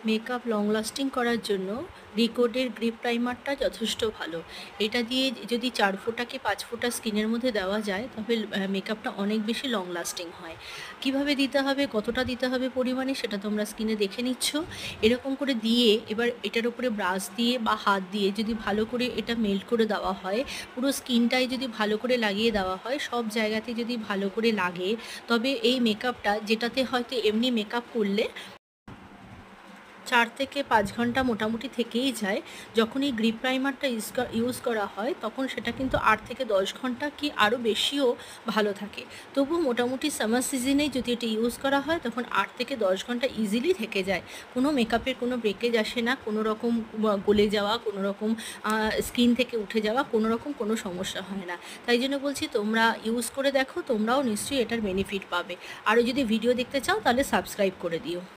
Makeup long lasting করার জন্য রিকোডের grip প্রাইমারটা যথেষ্ট ভালো। এটা দিয়ে যদি 4 ফোঁটা কি 5 ফোঁটা স্কিনের মধ্যে দেওয়া যায় তবে মেকআপটা অনেক বেশি লং লাস্টিং হয়। কিভাবে দিতে হবে, কতটা দিতে হবে পরিমাণে সেটা তোমরা স্কিনে দেখে নিচ্ছ। এরকম করে দিয়ে এবার এটার উপরে ব্রাশ দিয়ে বা হাত দিয়ে যদি ভালো করে এটা মেল্ট করে দেওয়া হয়, পুরো স্কিনটায় যদি ভালো করে লাগিয়ে দেওয়া হয়, সব জায়গাতে যদি ভালো করে লাগে, তবে এই মেকআপটা যেটাতে হয়তো এমনি মেকআপ করলে 4 থেকে 5 ঘন্টা মোটামুটি থেকেই যায়। যখন এই গ্রিপ প্রাইমারটা ইউজ করা হয় তখন সেটা কিন্তু 8 থেকে 10 ঘন্টা কি আরও বেশিও ভালো থাকে। তবুও মোটামুটি সামার সিজনেই যদি এটা ইউজ করা হয় তখন 8 থেকে 10 ঘন্টা ইজিলি থেকে যায়। কোনো মেকআপের কোনো ব্রেকেজ আসে না, কোনো রকম গলে যাওয়া, কোনো রকম স্কিন থেকে উঠে যাওয়া, কোনো রকম কোনো সমস্যা হয় না। তাই জন্য বলছি তোমরা ইউজ করে দেখো, তোমরাও নিশ্চয়ই এটার বেনিফিট পাবে। আরও যদি ভিডিও দেখতে চাও তাহলে সাবস্ক্রাইব করে দিও।